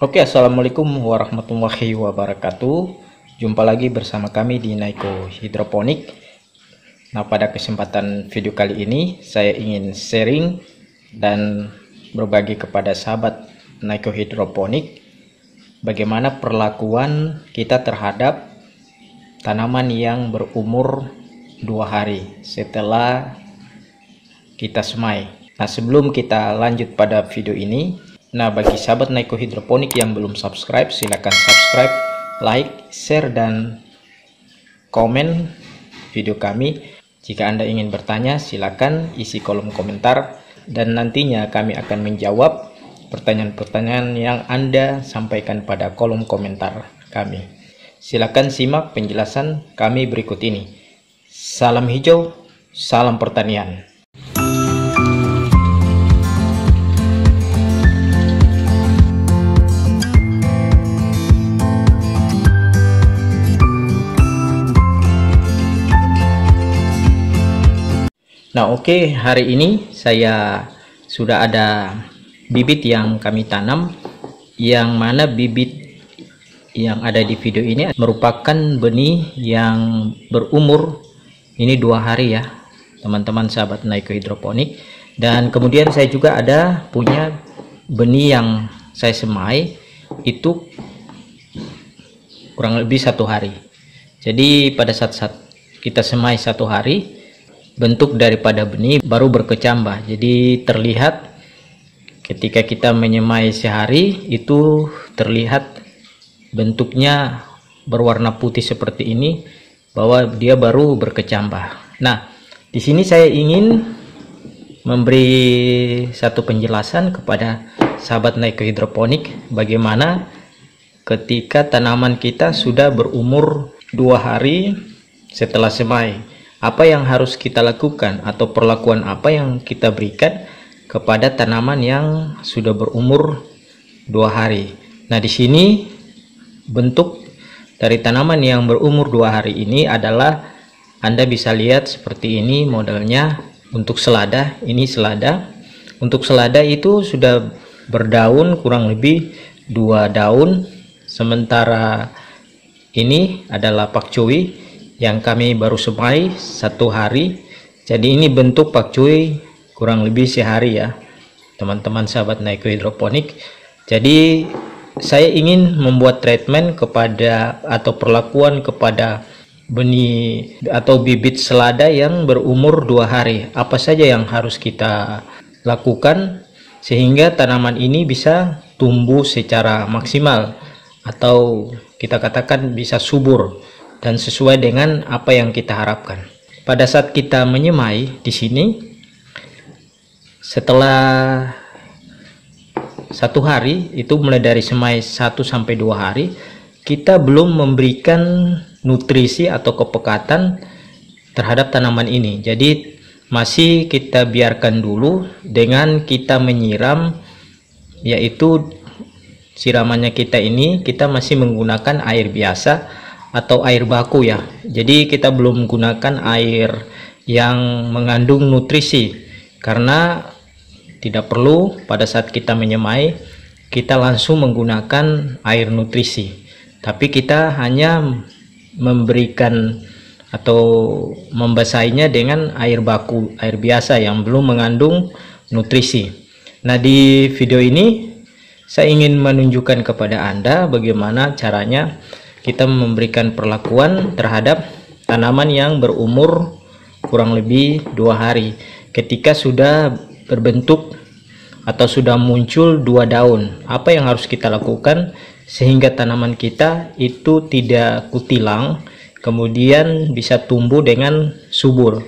Oke, assalamualaikum warahmatullahi wabarakatuh. Jumpa lagi bersama kami di Naiko Hidroponik. Nah, pada kesempatan video kali ini saya ingin sharing dan berbagi kepada sahabat Naiko Hidroponik bagaimana perlakuan kita terhadap tanaman yang berumur 2 hari setelah kita semai. Nah, sebelum kita lanjut pada video ini, bagi sahabat Naiko Hidroponik yang belum subscribe, silahkan subscribe, like, share, dan komen video kami. Jika Anda ingin bertanya, silahkan isi kolom komentar, dan nantinya kami akan menjawab pertanyaan-pertanyaan yang Anda sampaikan pada kolom komentar kami. Silahkan simak penjelasan kami berikut ini. Salam hijau, salam pertanian. Nah, oke, hari ini saya sudah ada bibit yang kami tanam, yang mana bibit yang ada di video ini merupakan benih yang berumur ini 2 hari ya, teman-teman sahabat Naiko Hidroponik. Dan kemudian saya juga ada punya benih yang saya semai itu kurang lebih 1 hari. Jadi pada saat kita semai 1 hari, bentuk daripada benih baru berkecambah. Jadi terlihat ketika kita menyemai sehari itu terlihat bentuknya berwarna putih seperti ini, bahwa dia baru berkecambah. Nah, di sini saya ingin memberi satu penjelasan kepada sahabat Naiko Hidroponik bagaimana ketika tanaman kita sudah berumur 2 hari setelah semai. Apa yang harus kita lakukan atau perlakuan apa yang kita berikan kepada tanaman yang sudah berumur 2 hari. Nah, di sini bentuk dari tanaman yang berumur 2 hari ini adalah, Anda bisa lihat seperti ini modelnya. Untuk selada, ini selada. Untuk selada itu sudah berdaun kurang lebih 2 daun. Sementara ini adalah pakcoy yang kami baru semai 1 hari. Jadi ini bentuk pakcoy kurang lebih sehari ya, teman-teman sahabat Naiko Hidroponik. Jadi saya ingin membuat treatment kepada atau perlakuan kepada benih atau bibit selada yang berumur 2 hari. Apa saja yang harus kita lakukan sehingga tanaman ini bisa tumbuh secara maksimal, atau kita katakan bisa subur dan sesuai dengan apa yang kita harapkan. Pada saat kita menyemai di sini, setelah 1 hari, itu mulai dari semai 1 sampai 2 hari, kita belum memberikan nutrisi atau kepekatan terhadap tanaman ini. Jadi masih kita biarkan dulu dengan kita menyiram, yaitu siramannya kita ini kita masih menggunakan air biasa atau air baku ya. Jadi kita belum menggunakan air yang mengandung nutrisi, karena tidak perlu pada saat kita menyemai kita langsung menggunakan air nutrisi, tapi kita hanya memberikan atau membasahinya dengan air baku, air biasa yang belum mengandung nutrisi. Nah, di video ini saya ingin menunjukkan kepada Anda bagaimana caranya kita memberikan perlakuan terhadap tanaman yang berumur kurang lebih 2 hari ketika sudah berbentuk atau sudah muncul 2 daun. Apa yang harus kita lakukan sehingga tanaman kita itu tidak kutilang, kemudian bisa tumbuh dengan subur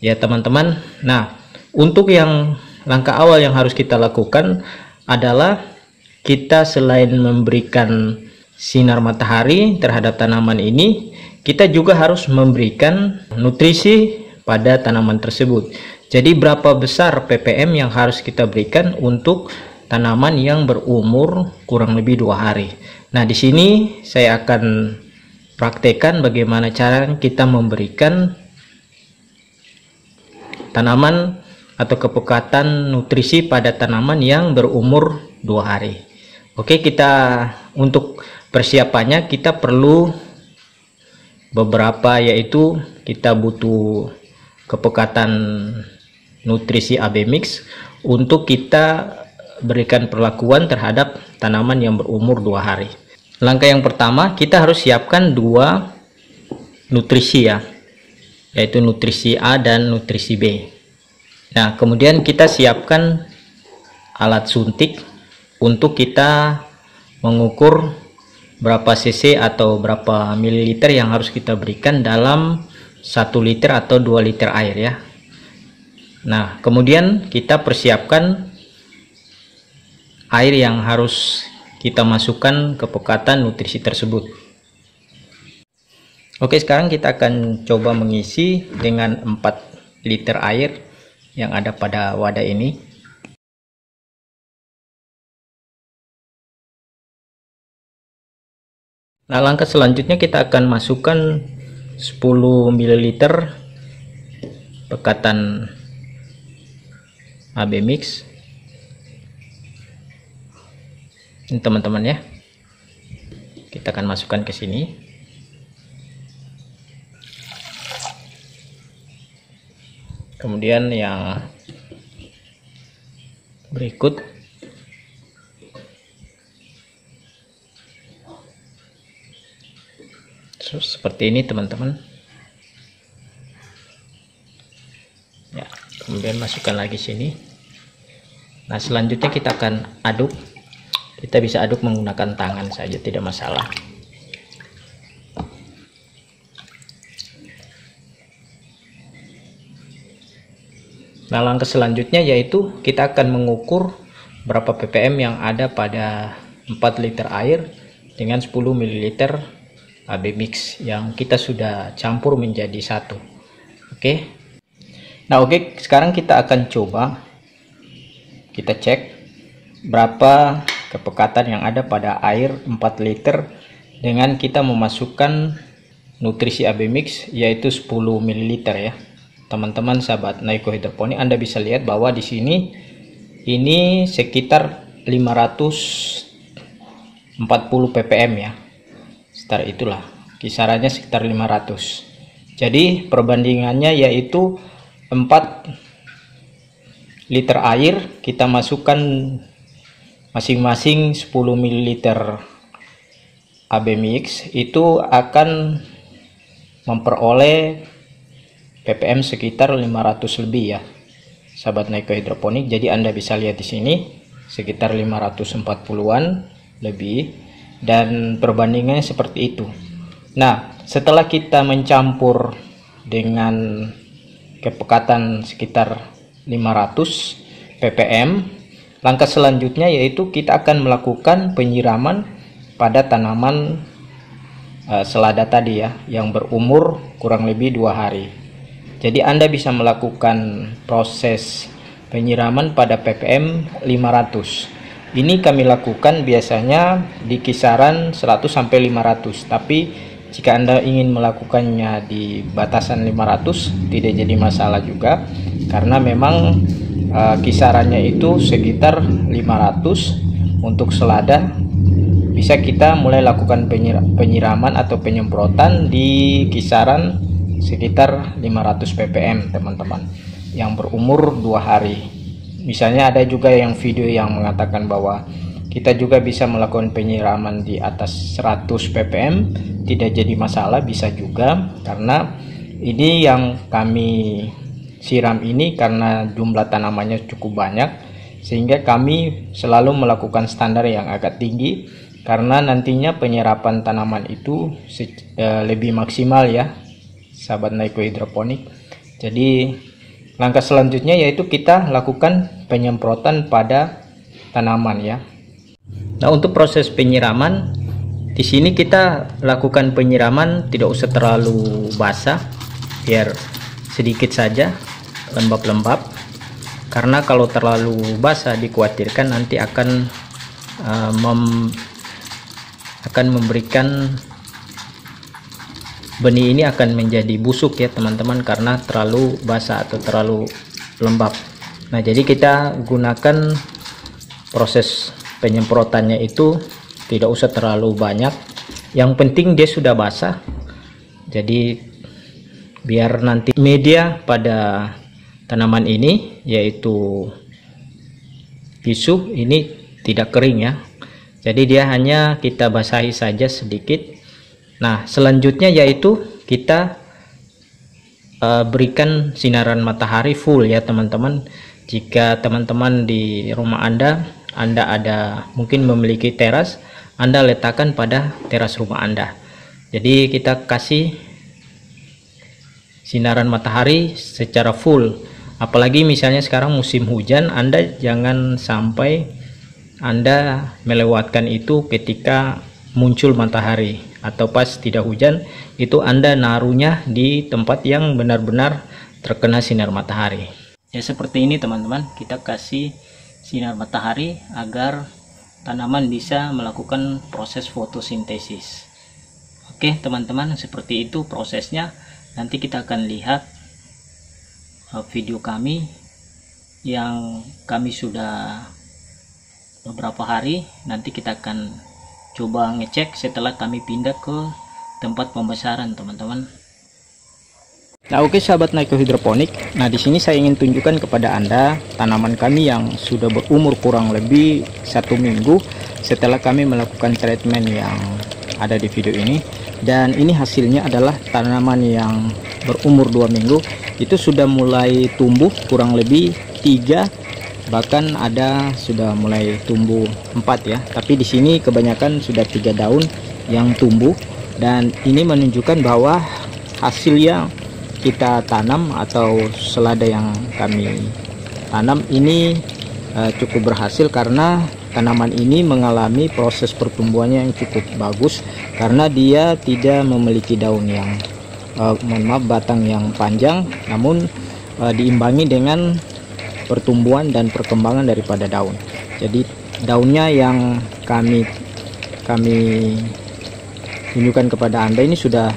ya teman-teman. Nah, untuk yang langkah awal yang harus kita lakukan adalah kita selain memberikan sinar matahari terhadap tanaman ini, kita juga harus memberikan nutrisi pada tanaman tersebut. Jadi berapa besar ppm yang harus kita berikan untuk tanaman yang berumur kurang lebih 2 hari. Nah, di sini saya akan praktekkan bagaimana cara kita memberikan tanaman atau kepekatan nutrisi pada tanaman yang berumur 2 hari. Oke, untuk persiapannya kita perlu beberapa, yaitu kita butuh kepekatan nutrisi AB Mix untuk kita berikan perlakuan terhadap tanaman yang berumur 2 hari. Langkah yang pertama, kita harus siapkan 2 nutrisi ya, yaitu nutrisi A dan nutrisi B. Nah, kemudian kita siapkan alat suntik untuk kita mengukur berapa cc atau berapa mililiter yang harus kita berikan dalam 1 liter atau 2 liter air ya. Nah, kemudian kita persiapkan air yang harus kita masukkan ke pekatan nutrisi tersebut. Oke, sekarang kita akan coba mengisi dengan 4 liter air yang ada pada wadah ini. Nah, langkah selanjutnya kita akan masukkan 10 ml pekatan AB Mix. Ini teman-teman ya. Kita akan masukkan ke sini. Kemudian yang berikut seperti ini teman-teman ya. Kemudian masukkan lagi sini. Nah, selanjutnya kita akan aduk. Kita bisa aduk menggunakan tangan saja, tidak masalah. Nah, langkah selanjutnya yaitu kita akan mengukur berapa ppm yang ada pada 4 liter air dengan 10 ml AB Mix yang kita sudah campur menjadi satu. Oke. Nah, oke, sekarang kita akan coba kita cek berapa kepekatan yang ada pada air 4 liter dengan kita memasukkan nutrisi AB Mix yaitu 10 ml ya. Teman-teman sahabat Naiko Hidroponik, Anda bisa lihat bahwa di sini ini sekitar 540 ppm ya. Sekitar itulah, kisarannya sekitar 500. Jadi perbandingannya yaitu 4 liter air kita masukkan masing-masing 10 ml AB Mix itu akan memperoleh ppm sekitar 500 lebih ya, sahabat Naiko Hidroponik. Jadi Anda bisa lihat di sini sekitar 540-an lebih. Dan perbandingannya seperti itu. Nah, setelah kita mencampur dengan kepekatan sekitar 500 ppm, langkah selanjutnya yaitu kita akan melakukan penyiraman pada tanaman selada tadi ya, yang berumur kurang lebih 2 hari. Jadi Anda bisa melakukan proses penyiraman pada ppm 500. Ini kami lakukan biasanya di kisaran 100 sampai 500. Tapi jika Anda ingin melakukannya di batasan 500 tidak jadi masalah juga, karena memang kisarannya itu sekitar 500 untuk selada. Bisa kita mulai lakukan penyiraman atau penyemprotan di kisaran sekitar 500 ppm teman-teman yang berumur 2 hari. Misalnya ada juga yang video yang mengatakan bahwa kita juga bisa melakukan penyiraman di atas 100 ppm, tidak jadi masalah, bisa juga, karena ini yang kami siram ini karena jumlah tanamannya cukup banyak, sehingga kami selalu melakukan standar yang agak tinggi, karena nantinya penyerapan tanaman itu lebih maksimal ya, sahabat Naiko Hidroponik. Jadi langkah selanjutnya yaitu kita lakukan penyemprotan pada tanaman ya. Nah, untuk proses penyiraman di sini kita lakukan penyiraman tidak usah terlalu basah, biar sedikit saja, lembab-lembab. Karena kalau terlalu basah dikhawatirkan nanti akan memberikan benih ini akan menjadi busuk ya teman-teman, karena terlalu basah atau terlalu lembab. Nah, jadi kita gunakan proses penyemprotannya itu tidak usah terlalu banyak, yang penting dia sudah basah. Jadi biar nanti media pada tanaman ini, yaitu tisu ini, tidak kering ya. Jadi dia hanya kita basahi saja sedikit. Nah, selanjutnya yaitu kita berikan sinaran matahari full ya teman-teman. Jika teman-teman di rumah Anda ada mungkin memiliki teras, Anda letakkan pada teras rumah Anda. Jadi kita kasih sinaran matahari secara full. Apalagi misalnya sekarang musim hujan, Anda jangan sampai Anda melewatkan itu ketika muncul matahari, atau pas tidak hujan itu Anda naruhnya di tempat yang benar-benar terkena sinar matahari. Ya seperti ini teman-teman, kita kasih sinar matahari agar tanaman bisa melakukan proses fotosintesis. Oke teman-teman, seperti itu prosesnya. Nanti kita akan lihat video kami yang kami sudah beberapa hari. Nanti kita akan coba ngecek setelah kami pindah ke tempat pembesaran teman-teman. Nah oke sahabat Naiko Hidroponik, nah di sini saya ingin tunjukkan kepada Anda tanaman kami yang sudah berumur kurang lebih 1 minggu setelah kami melakukan treatment yang ada di video ini. Dan ini hasilnya adalah tanaman yang berumur 2 minggu itu sudah mulai tumbuh kurang lebih 3, bahkan ada sudah mulai tumbuh 4 ya. Tapi di sini kebanyakan sudah 3 daun yang tumbuh, dan ini menunjukkan bahwa hasil yang kita tanam atau selada yang kami tanam ini cukup berhasil, karena tanaman ini mengalami proses pertumbuhannya yang cukup bagus karena dia tidak memiliki daun yang batang yang panjang, namun diimbangi dengan pertumbuhan dan perkembangan daripada daun. Jadi daunnya yang kami tunjukkan kepada Anda ini sudah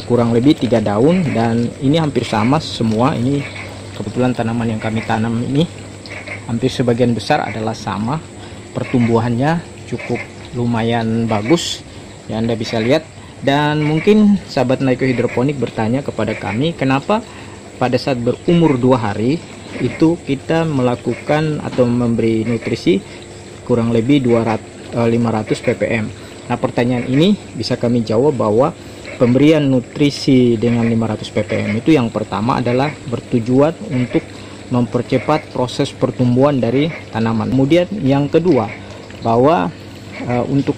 kurang lebih 3 daun, dan ini hampir sama semua. Ini kebetulan tanaman yang kami tanam ini hampir sebagian besar adalah sama, pertumbuhannya cukup lumayan bagus ya, Anda bisa lihat. Dan mungkin sahabat Naiko Hidroponik bertanya kepada kami, kenapa pada saat berumur 2 hari itu kita melakukan atau memberi nutrisi kurang lebih 500 ppm. Nah pertanyaan ini bisa kami jawab bahwa pemberian nutrisi dengan 500 ppm itu yang pertama adalah bertujuan untuk mempercepat proses pertumbuhan dari tanaman. Kemudian yang kedua, bahwa untuk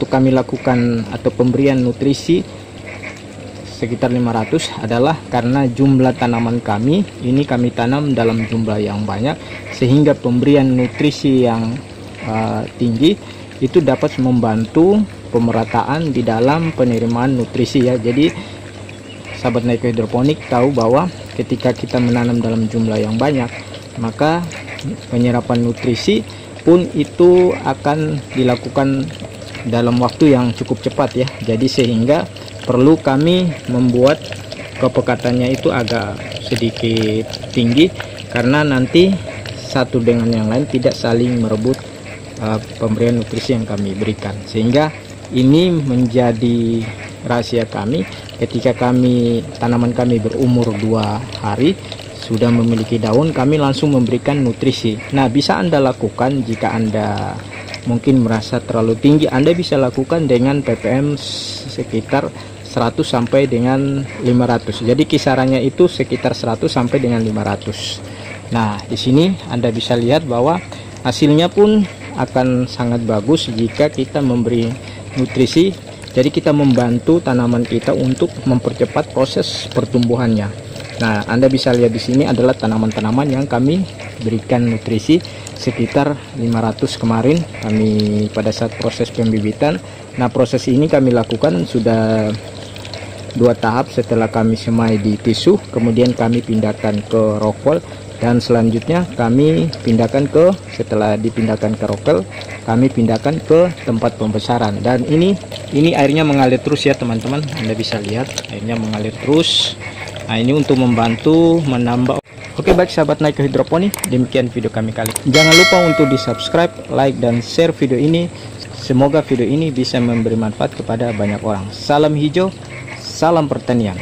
kami lakukan atau pemberian nutrisi sekitar 500 adalah karena jumlah tanaman kami ini kami tanam dalam jumlah yang banyak, sehingga pemberian nutrisi yang tinggi itu dapat membantu pemerataan di dalam penerimaan nutrisi ya. Jadi sahabat Naiko Hidroponik tahu bahwa ketika kita menanam dalam jumlah yang banyak, maka penyerapan nutrisi pun itu akan dilakukan dalam waktu yang cukup cepat ya. Jadi sehingga perlu kami membuat kepekatannya itu agak sedikit tinggi, karena nanti satu dengan yang lain tidak saling merebut pemberian nutrisi yang kami berikan. Sehingga ini menjadi rahasia kami, ketika tanaman kami berumur 2 hari sudah memiliki daun, kami langsung memberikan nutrisi. Nah bisa Anda lakukan jika Anda mungkin merasa terlalu tinggi, Anda bisa lakukan dengan ppm sekitar 100 sampai dengan 500. Jadi kisarannya itu sekitar 100 sampai dengan 500. Nah di sini Anda bisa lihat bahwa hasilnya pun akan sangat bagus jika kita memberi nutrisi. Jadi kita membantu tanaman kita untuk mempercepat proses pertumbuhannya. Nah Anda bisa lihat di sini adalah tanaman-tanaman yang kami berikan nutrisi sekitar 500 kemarin kami pada saat proses pembibitan. Nah proses ini kami lakukan sudah 2 tahap. Setelah kami semai di tisu, kemudian kami pindahkan ke rockwool, dan selanjutnya kami pindahkan setelah dipindahkan ke rockwool, kami pindahkan ke tempat pembesaran. Dan ini airnya mengalir terus ya teman-teman, Anda bisa lihat airnya mengalir terus. Nah ini untuk membantu menambah Oke, baik sahabat Naik Hidroponik, demikian video kami kali ini. Jangan lupa untuk di subscribe, like, dan share video ini. Semoga video ini bisa memberi manfaat kepada banyak orang. Salam hijau, salam pertanian.